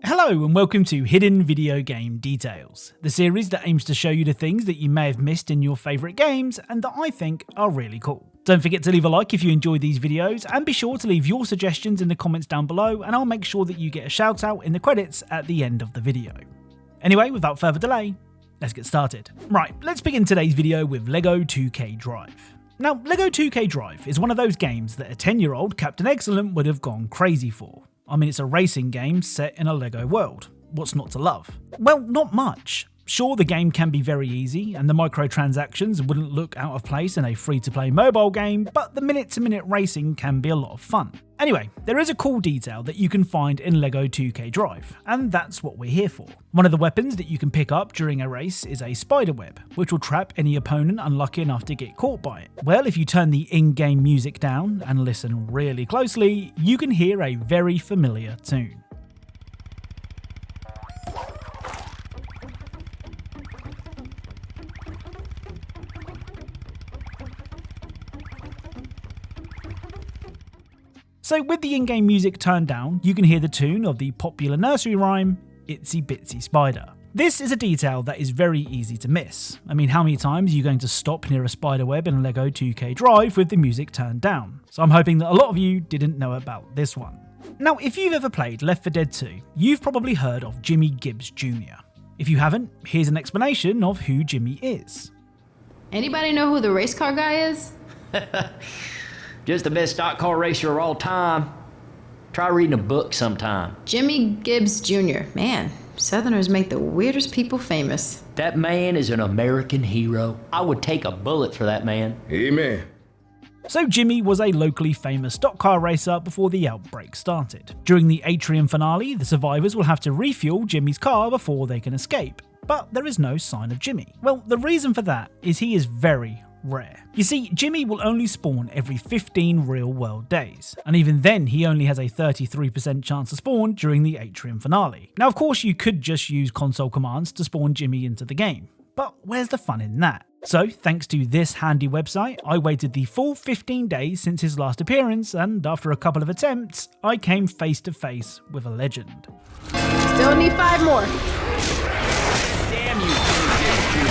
Hello and welcome to Hidden Video Game Details, the series that aims to show you the things that you may have missed in your favourite games and that I think are really cool. Don't forget to leave a like if you enjoy these videos and be sure to leave your suggestions in the comments down below and I'll make sure that you get a shout out in the credits at the end of the video. Anyway, without further delay, let's get started. Right, let's begin today's video with LEGO 2K Drive. Now, LEGO 2K Drive is one of those games that a 10-year-old Captain Eggcellent would have gone crazy for. I mean, it's a racing game set in a LEGO world. What's not to love? Well, not much. Sure, the game can be very easy, and the microtransactions wouldn't look out of place in a free-to-play mobile game, but the minute-to-minute racing can be a lot of fun. Anyway, there is a cool detail that you can find in LEGO 2K Drive, and that's what we're here for. One of the weapons that you can pick up during a race is a spider web, which will trap any opponent unlucky enough to get caught by it. Well, if you turn the in-game music down and listen really closely, you can hear a very familiar tune. So with the in-game music turned down, you can hear the tune of the popular nursery rhyme, Itsy Bitsy Spider. This is a detail that is very easy to miss. I mean, how many times are you going to stop near a spider web in LEGO 2K Drive with the music turned down? So I'm hoping that a lot of you didn't know about this one. Now, if you've ever played Left 4 Dead 2, you've probably heard of Jimmy Gibbs Jr. If you haven't, here's an explanation of who Jimmy is. Anybody know who the race car guy is? Just the best stock car racer of all time. Try reading a book sometime. Jimmy Gibbs Jr. Man, Southerners make the weirdest people famous. That man is an American hero. I would take a bullet for that man. Amen. So Jimmy was a locally famous stock car racer before the outbreak started. During the Atrium finale, the survivors will have to refuel Jimmy's car before they can escape. But there is no sign of Jimmy. Well, the reason for that is he is very rare. You see, Jimmy will only spawn every 15 real-world days, and even then he only has a 33% chance to spawn during the Atrium finale. Now, of course, you could just use console commands to spawn Jimmy into the game, but where's the fun in that? So, thanks to this handy website, I waited the full 15 days since his last appearance, and after a couple of attempts, I came face to face with a legend. Still need 5 more. Damn you, Jimmy.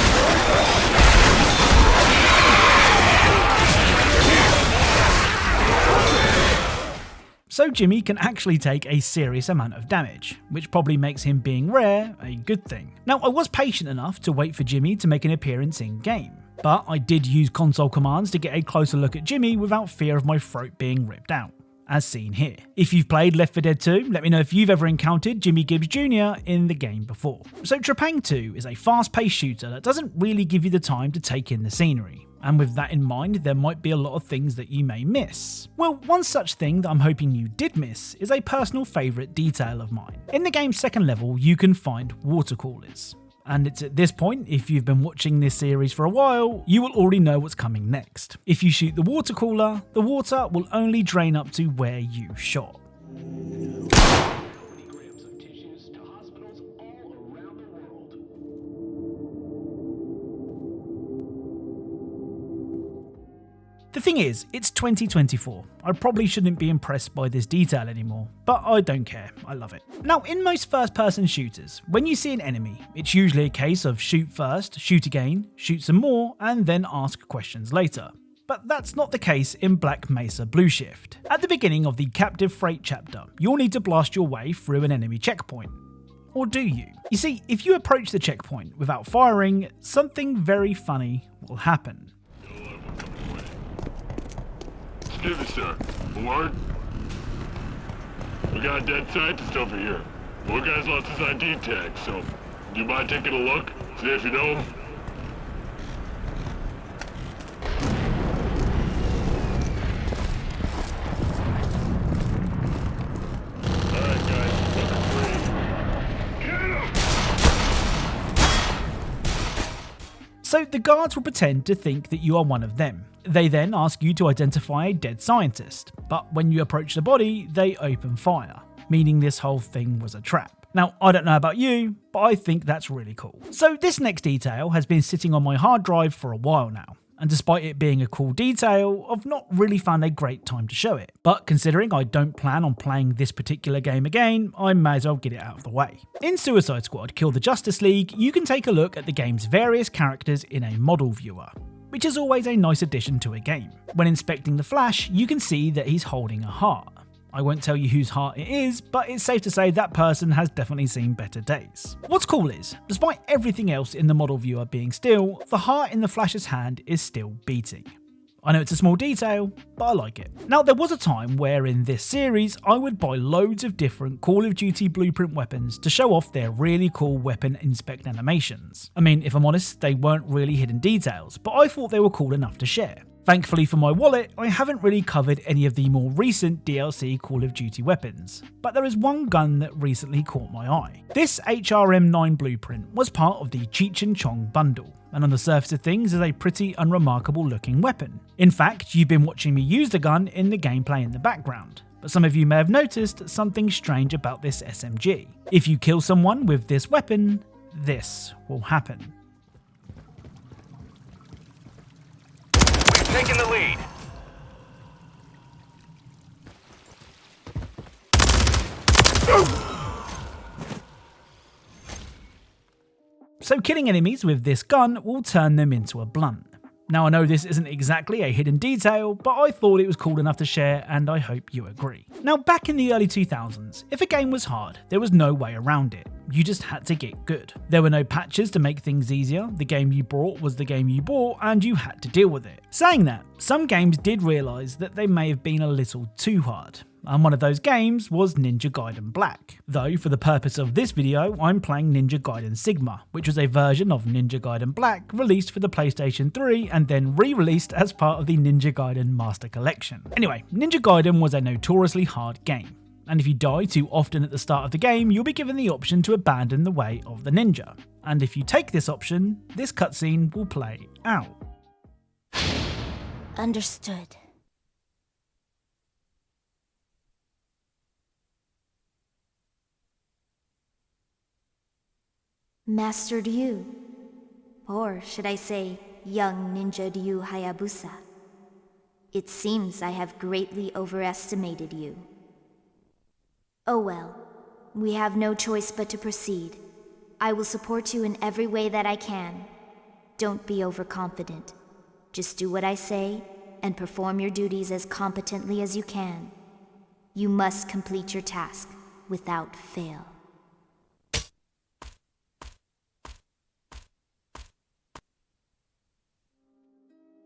So Jimmy can actually take a serious amount of damage, which probably makes him being rare a good thing. Now, I was patient enough to wait for Jimmy to make an appearance in game, but I did use console commands to get a closer look at Jimmy without fear of my throat being ripped out, as seen here. If you've played Left 4 Dead 2, let me know if you've ever encountered Jimmy Gibbs Jr. in the game before. So Trepang 2 is a fast-paced shooter that doesn't really give you the time to take in the scenery. And with that in mind, there might be a lot of things that you may miss. Well, one such thing that I'm hoping you did miss is a personal favourite detail of mine. In the game's second level, you can find water coolers. And it's at this point, if you've been watching this series for a while, you will already know what's coming next. If you shoot the water cooler, the water will only drain up to where you shot. The thing is, it's 2024. I probably shouldn't be impressed by this detail anymore, but I don't care, I love it. Now, in most first-person shooters, when you see an enemy, it's usually a case of shoot first, shoot again, shoot some more, and then ask questions later. But that's not the case in Black Mesa Blue Shift. At the beginning of the Captive Freight chapter, you'll need to blast your way through an enemy checkpoint. Or do you? You see, if you approach the checkpoint without firing, something very funny will happen. Excuse me, sir. Ward? We got a dead scientist over here. One guy's lost his ID tag, so do you mind taking a look? See if you know him? Alright, guys. Number 3. Get him! So the guards will pretend to think that you are one of them. They then ask you to identify a dead scientist, but when you approach the body, they open fire, meaning this whole thing was a trap. Now, I don't know about you, but I think that's really cool. So this next detail has been sitting on my hard drive for a while now, and despite it being a cool detail, I've not really found a great time to show it. But considering I don't plan on playing this particular game again, I may as well get it out of the way. In Suicide Squad Kill the Justice League, you can take a look at the game's various characters in a model viewer, which is always a nice addition to a game. When inspecting the Flash, you can see that he's holding a heart. I won't tell you whose heart it is, but it's safe to say that person has definitely seen better days. What's cool is, despite everything else in the model viewer being still, the heart in the Flash's hand is still beating. I know it's a small detail, but I like it. Now, there was a time where in this series, I would buy loads of different Call of Duty Blueprint weapons to show off their really cool weapon inspect animations. I mean, if I'm honest, they weren't really hidden details, but I thought they were cool enough to share. Thankfully for my wallet, I haven't really covered any of the more recent DLC Call of Duty weapons, but there is one gun that recently caught my eye. This HRM9 blueprint was part of the Cheech and Chong bundle, and on the surface of things is a pretty unremarkable looking weapon. In fact, you've been watching me use the gun in the gameplay in the background, but some of you may have noticed something strange about this SMG. If you kill someone with this weapon, this will happen. Taking the lead. So killing enemies with this gun will turn them into a blunt. Now I know this isn't exactly a hidden detail, but I thought it was cool enough to share and I hope you agree. Now back in the early 2000s, if a game was hard, there was no way around it. You just had to get good. There were no patches to make things easier, the game you bought was the game you bought and you had to deal with it. Saying that, some games did realise that they may have been a little too hard. And one of those games was Ninja Gaiden Black. Though for the purpose of this video, I'm playing Ninja Gaiden Sigma, which was a version of Ninja Gaiden Black released for the PlayStation 3 and then re-released as part of the Ninja Gaiden Master Collection. Anyway, Ninja Gaiden was a notoriously hard game, and if you die too often at the start of the game, you'll be given the option to abandon the way of the ninja. And if you take this option, this cutscene will play out. Understood. Master Ryu, or should I say, young ninja Ryu Hayabusa. It seems I have greatly overestimated you. Oh well, we have no choice but to proceed. I will support you in every way that I can. Don't be overconfident. Just do what I say and perform your duties as competently as you can. You must complete your task without fail.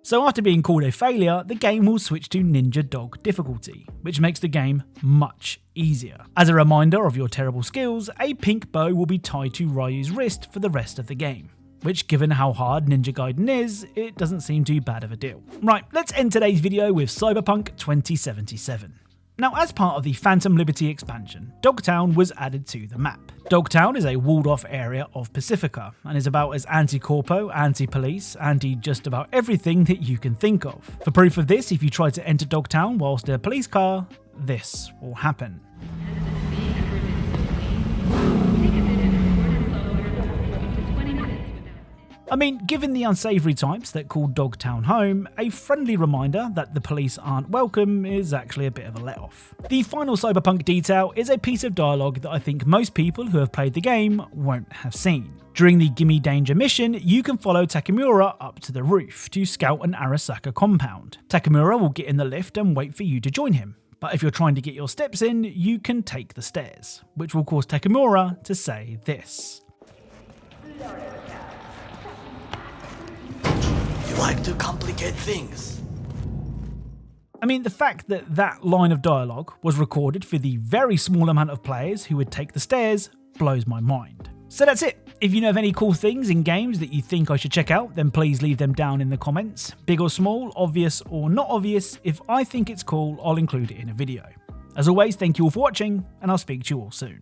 So after being called a failure, the game will switch to Ninja Dog difficulty, which makes the game much easier. As a reminder of your terrible skills, a pink bow will be tied to Ryu's wrist for the rest of the game, which given how hard Ninja Gaiden is, it doesn't seem too bad of a deal. Right, let's end today's video with Cyberpunk 2077. Now, as part of the Phantom Liberty expansion, Dogtown was added to the map. Dogtown is a walled-off area of Pacifica, and is about as anti-corpo, anti-police, anti-just about everything that you can think of. For proof of this, if you try to enter Dogtown whilst in a police car, this will happen. I mean, given the unsavoury types that call Dogtown home, a friendly reminder that the police aren't welcome is actually a bit of a let-off. The final Cyberpunk detail is a piece of dialogue that I think most people who have played the game won't have seen. During the Gimme Danger mission, you can follow Takemura up to the roof to scout an Arasaka compound. Takemura will get in the lift and wait for you to join him. But if you're trying to get your steps in, you can take the stairs, which will cause Takemura to say this. Like to complicate things. I mean, the fact that that line of dialogue was recorded for the very small amount of players who would take the stairs blows my mind. So that's it. If you know of any cool things in games that you think I should check out, then please leave them down in the comments. Big or small, obvious or not obvious, if I think it's cool, I'll include it in a video. As always, thank you all for watching, and I'll speak to you all soon.